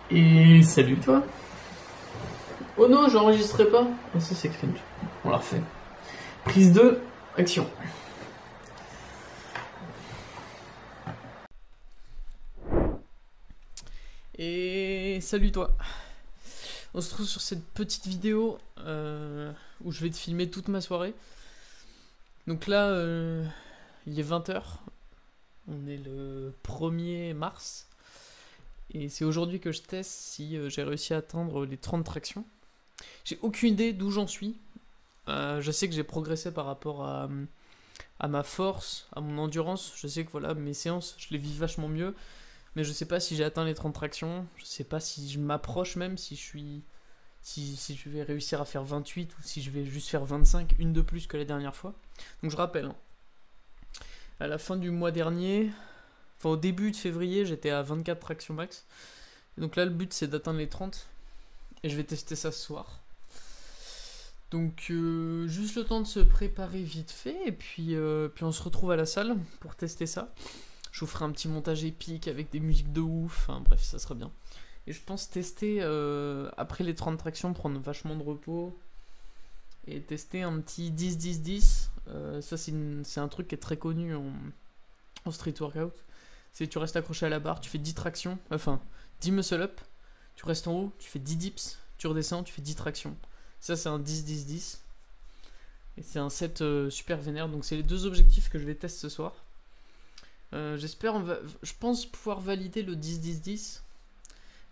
Et salut toi. Oh non, j'enregistrais pas. Ah, ça c'est cringe. On la refait. Prise 2, action. Et salut toi. On se trouve sur cette petite vidéo où je vais te filmer toute ma soirée. Donc là, il est 20h. On est le 1er mars. Et c'est aujourd'hui que je teste si j'ai réussi à atteindre les 30 tractions. J'ai aucune idée d'où j'en suis. Je sais que j'ai progressé par rapport à ma force, à mon endurance. Je sais que voilà, mes séances, je les vis vachement mieux. Mais je sais pas si j'ai atteint les 30 tractions. Je sais pas si je m'approche même, si je vais réussir à faire 28 ou si je vais juste faire 25, une de plus que la dernière fois. Donc je rappelle, à la fin du mois dernier, enfin au début de février, j'étais à 24 tractions max. Et donc là, le but c'est d'atteindre les 30. Et je vais tester ça ce soir. Donc juste le temps de se préparer vite fait. Et puis on se retrouve à la salle pour tester ça. Je vous ferai un petit montage épique avec des musiques de ouf. Enfin bref, ça sera bien. Et je pense tester, après les 30 tractions, prendre vachement de repos. Et tester un petit 10-10-10. Ça c'est un truc qui est très connu en street workout. C'est tu restes accroché à la barre, tu fais 10 tractions, enfin 10 muscle up. Tu restes en haut, tu fais 10 dips. Tu redescends, tu fais 10 tractions. Ça c'est un 10-10-10. Et c'est un set super vénère. Donc c'est les deux objectifs que je vais tester ce soir. J'espère, je pense pouvoir valider le 10-10-10.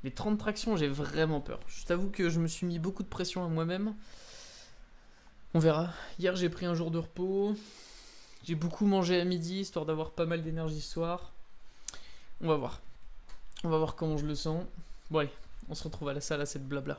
Les 30 tractions, j'ai vraiment peur. Je t'avoue que je me suis mis beaucoup de pression à moi-même. On verra. Hier, j'ai pris un jour de repos. J'ai beaucoup mangé à midi, histoire d'avoir pas mal d'énergie ce soir. On va voir. On va voir comment je le sens. Bon allez, on se retrouve à la salle à cette blabla.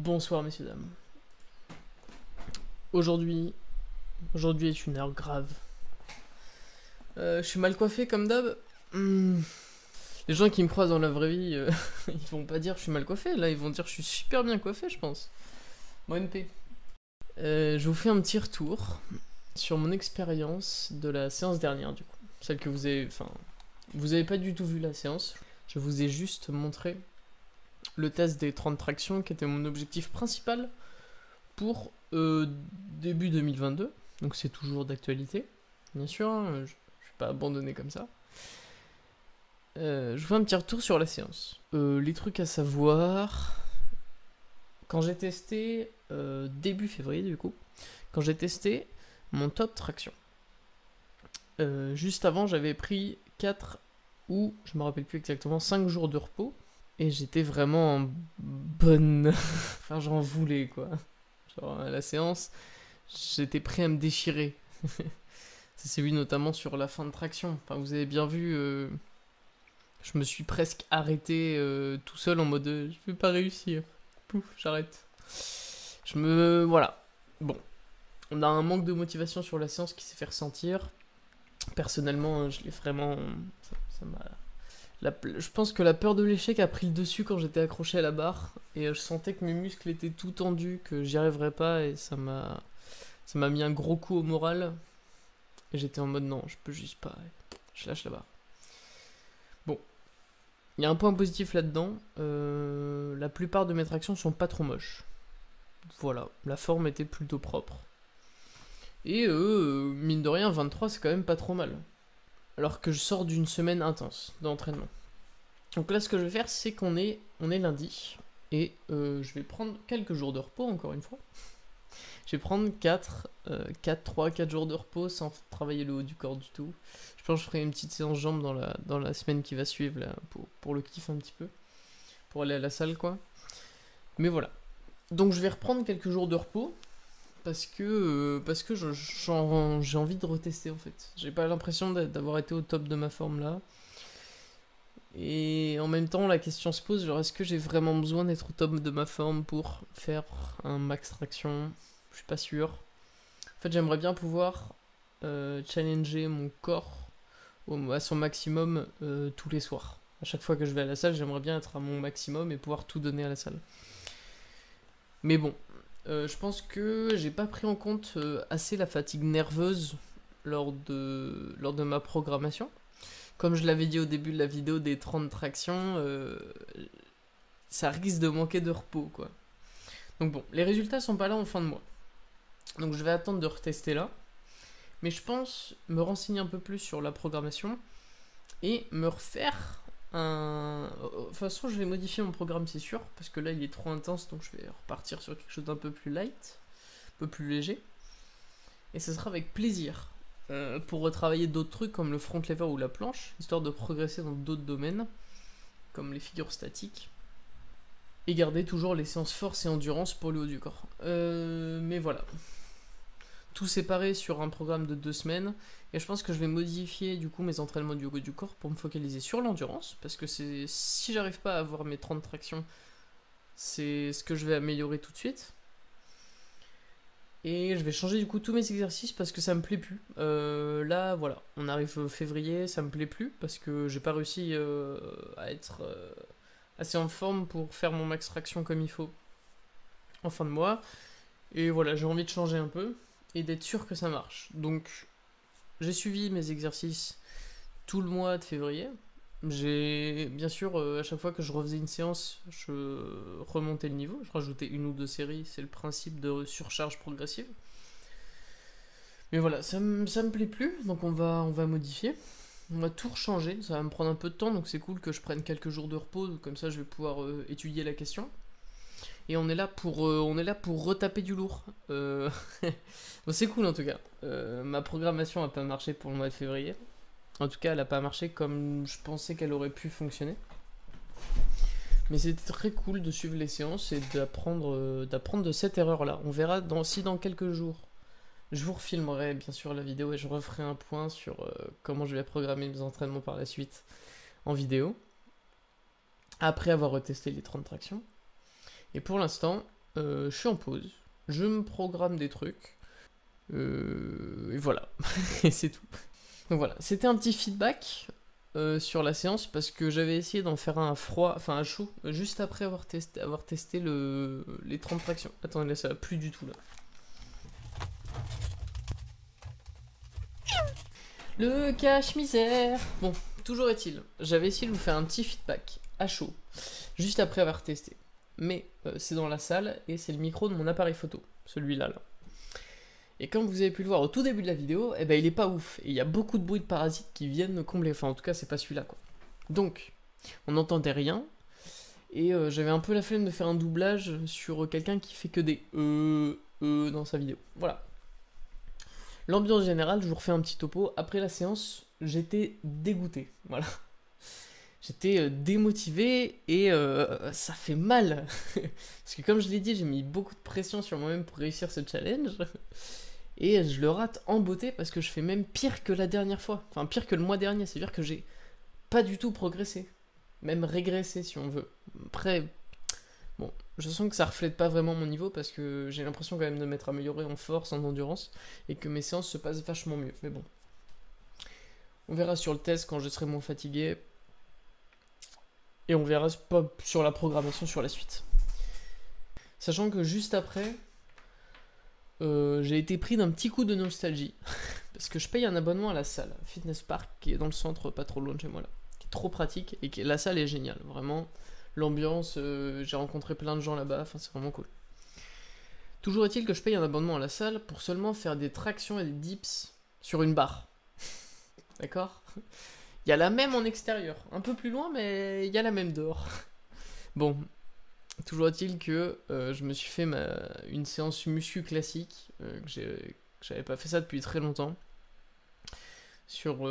Bonsoir messieurs dames. Aujourd'hui est une heure grave. Je suis mal coiffé comme d'hab. Les gens qui me croisent dans la vraie vie, ils vont pas dire je suis mal coiffé, là ils vont dire je suis super bien coiffé je pense. Bon NP. Je vous fais un petit retour sur mon expérience de la séance dernière du coup. Celle que vous avez... Enfin, vous avez pas du tout vu la séance. Je vous ai juste montré le test des 30 tractions qui était mon objectif principal pour début 2022. Donc c'est toujours d'actualité, bien sûr, hein, je vais pas abandonner comme ça. Je vous fais un petit retour sur la séance. Les trucs à savoir... Quand j'ai testé, début février du coup, quand j'ai testé mon top traction. Juste avant, j'avais pris 4 ou, je me rappelle plus exactement, 5 jours de repos. Et j'étais vraiment en bonne... enfin, j'en voulais, quoi. Genre, à la séance, j'étais prêt à me déchirer. Ça s'est vu notamment sur la fin de traction. Enfin, vous avez bien vu, je me suis presque arrêté tout seul en mode je vais pas réussir. Pouf, j'arrête. Voilà. Bon. On a un manque de motivation sur la séance qui s'est fait ressentir. Personnellement, je l'ai vraiment... Ça m'a... Je pense que la peur de l'échec a pris le dessus quand j'étais accroché à la barre. Et je sentais que mes muscles étaient tout tendus, que j'y arriverais pas. Et ça m'a mis un gros coup au moral. Et j'étais en mode non, je peux juste pas. Je lâche la barre. Bon. Il y a un point positif là-dedans. La plupart de mes tractions sont pas trop moches. Voilà. La forme était plutôt propre. Et mine de rien, 23 c'est quand même pas trop mal. Alors que je sors d'une semaine intense d'entraînement. Donc là ce que je vais faire c'est qu'on est lundi. Et je vais prendre quelques jours de repos encore une fois. Je vais prendre 4 jours de repos sans travailler le haut du corps du tout. Je pense que je ferai une petite séance jambes dans la semaine qui va suivre là, pour le kiff un petit peu. Pour aller à la salle quoi. Mais voilà. Donc je vais reprendre quelques jours de repos. Parce que j'ai envie de retester en fait. J'ai pas l'impression d'avoir été au top de ma forme là. Et en même temps la question se pose, genre est-ce que j'ai vraiment besoin d'être au top de ma forme pour faire un max traction? Je suis pas sûr. En fait j'aimerais bien pouvoir challenger mon corps à son maximum tous les soirs. À chaque fois que je vais à la salle j'aimerais bien être à mon maximum et pouvoir tout donner à la salle. Mais bon. Je pense que j'ai pas pris en compte assez la fatigue nerveuse lors de ma programmation. Comme je l'avais dit au début de la vidéo des 30 tractions, ça risque de manquer de repos quoi. Donc bon, les résultats sont pas là en fin de mois. Donc je vais attendre de retester là. Mais je pense me renseigner un peu plus sur la programmation et me refaire de toute façon, je vais modifier mon programme, c'est sûr, parce que là, il est trop intense, donc je vais repartir sur quelque chose d'un peu plus light, un peu plus léger. Et ce sera avec plaisir pour retravailler d'autres trucs comme le front lever ou la planche, histoire de progresser dans d'autres domaines, comme les figures statiques, et garder toujours les séances force et endurance pour le haut du corps. Mais voilà. Tout séparé sur un programme de 2 semaines. Et je pense que je vais modifier du coup mes entraînements du haut du corps pour me focaliser sur l'endurance. Parce que si j'arrive pas à avoir mes 30 tractions, c'est ce que je vais améliorer tout de suite. Et je vais changer du coup tous mes exercices parce que ça me plaît plus. Là voilà, on arrive février, ça me plaît plus parce que j'ai pas réussi à être assez en forme pour faire mon max traction comme il faut en fin de mois. Et voilà, j'ai envie de changer un peu et d'être sûr que ça marche. Donc j'ai suivi mes exercices tout le mois de février. J'ai bien sûr à chaque fois que je refaisais une séance, je remontais le niveau, je rajoutais 1 ou 2 séries, c'est le principe de surcharge progressive. Mais voilà, ça me plaît plus, donc on va modifier. On va tout rechanger, ça va me prendre un peu de temps, donc c'est cool que je prenne quelques jours de repos, comme ça je vais pouvoir étudier la question. Et on est là pour retaper du lourd. Bon, c'est cool en tout cas. Ma programmation n'a pas marché pour le mois de février. En tout cas, elle n'a pas marché comme je pensais qu'elle aurait pu fonctionner. Mais c'était très cool de suivre les séances et d'apprendre de cette erreur-là. On verra si dans quelques jours, je vous refilmerai bien sûr la vidéo et je referai un point sur comment je vais programmer mes entraînements par la suite en vidéo. Après avoir retesté les 30 tractions. Et pour l'instant, je suis en pause, je me programme des trucs, et voilà, et c'est tout. Donc voilà, c'était un petit feedback sur la séance parce que j'avais essayé d'en faire un froid, enfin un chaud, juste après avoir testé les 30 tractions. Attendez, là ça va plus du tout là. Le cache-misère. Bon, toujours est-il, j'avais essayé de vous faire un petit feedback à chaud, juste après avoir testé. Mais c'est dans la salle et c'est le micro de mon appareil photo, celui-là là. Et comme vous avez pu le voir au tout début de la vidéo, eh ben il est pas ouf. Et il y a beaucoup de bruit de parasites qui viennent me combler. Enfin en tout cas c'est pas celui-là quoi. Donc, on n'entendait rien. Et j'avais un peu la flemme de faire un doublage sur quelqu'un qui fait que des dans sa vidéo. Voilà. L'ambiance générale, je vous refais un petit topo. Après la séance, j'étais dégoûté. Voilà. J'étais démotivé et ça fait mal. Parce que comme je l'ai dit, j'ai mis beaucoup de pression sur moi-même pour réussir ce challenge. Et je le rate en beauté parce que je fais même pire que la dernière fois. Enfin, pire que le mois dernier. C'est-à-dire que j'ai pas du tout progressé. Même régressé si on veut. Après, bon, je sens que ça reflète pas vraiment mon niveau parce que j'ai l'impression quand même de m'être amélioré en force, en endurance. Et que mes séances se passent vachement mieux. Mais bon. On verra sur le test quand je serai moins fatigué. Et on verra pas sur la programmation sur la suite. Sachant que juste après, j'ai été pris d'un petit coup de nostalgie. Parce que je paye un abonnement à la salle Fitness Park qui est dans le centre, pas trop loin de chez moi là. Qui est trop pratique et la salle est géniale. Vraiment, l'ambiance, j'ai rencontré plein de gens là-bas, enfin c'est vraiment cool. Toujours est-il que je paye un abonnement à la salle pour seulement faire des tractions et des dips sur une barre. D'accord ? Il y a la même en extérieur, un peu plus loin, mais il y a la même dehors. Bon, toujours est-il que je me suis fait une séance muscu classique, que j'avais pas fait ça depuis très longtemps, sur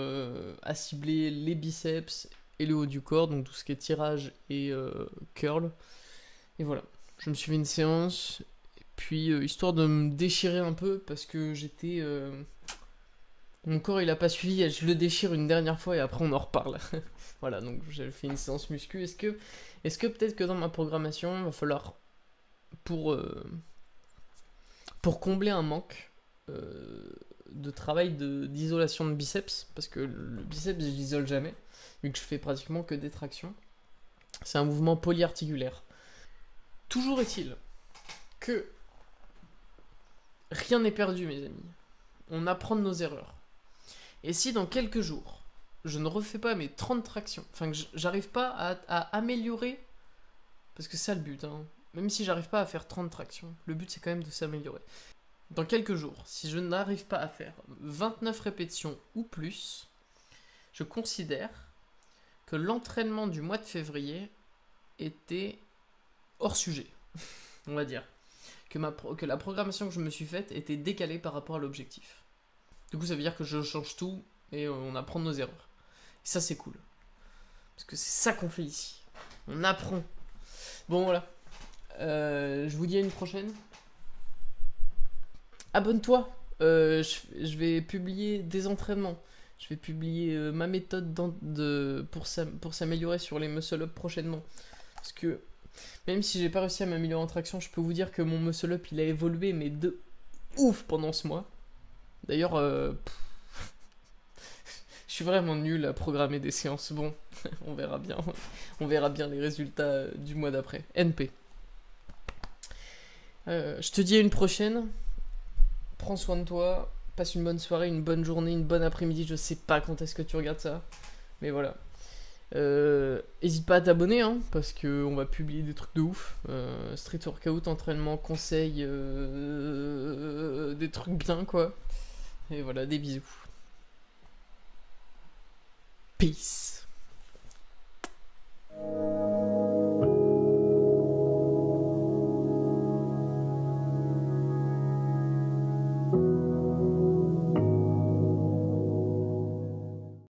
à cibler les biceps et le haut du corps, donc tout ce qui est tirage et curl. Et voilà, je me suis fait une séance, et puis histoire de me déchirer un peu, parce que j'étais... Mon corps il a pas suivi, je le déchire une dernière fois et après on en reparle. Voilà, donc j'ai fait une séance muscu. Est-ce que peut-être que dans ma programmation, il va falloir, pour combler un manque de travail d'isolation de biceps, parce que le biceps je l'isole jamais, vu que je fais pratiquement que des tractions. C'est un mouvement polyarticulaire. Toujours est-il que rien n'est perdu mes amis. On apprend de nos erreurs. Et si dans quelques jours, je ne refais pas mes 30 tractions, enfin que j'arrive pas à améliorer, parce que c'est ça le but, hein, même si j'arrive pas à faire 30 tractions, le but c'est quand même de s'améliorer. Dans quelques jours, si je n'arrive pas à faire 29 répétitions ou plus, je considère que l'entraînement du mois de février était hors sujet, on va dire. Que la programmation que je me suis faite était décalée par rapport à l'objectif. Du coup, ça veut dire que je change tout et on apprend de nos erreurs. Et ça, c'est cool. Parce que c'est ça qu'on fait ici. On apprend. Bon, voilà. Je vous dis à une prochaine. Abonne-toi. Je vais publier des entraînements. Je vais publier ma méthode pour s'améliorer sur les muscle-up prochainement. Parce que même si j'ai pas réussi à m'améliorer en traction, je peux vous dire que mon muscle-up, il a évolué, mais de ouf pendant ce mois. D'ailleurs, je suis vraiment nul à programmer des séances. Bon, on verra bien. On verra bien les résultats du mois d'après. NP. Je te dis à une prochaine. Prends soin de toi. Passe une bonne soirée, une bonne journée, une bonne après-midi. Je sais pas quand est-ce que tu regardes ça. Mais voilà. Hésite pas à t'abonner, hein, parce qu'on va publier des trucs de ouf. Street workout, entraînement, conseils, des trucs bien, quoi. Et voilà, des bisous. Peace.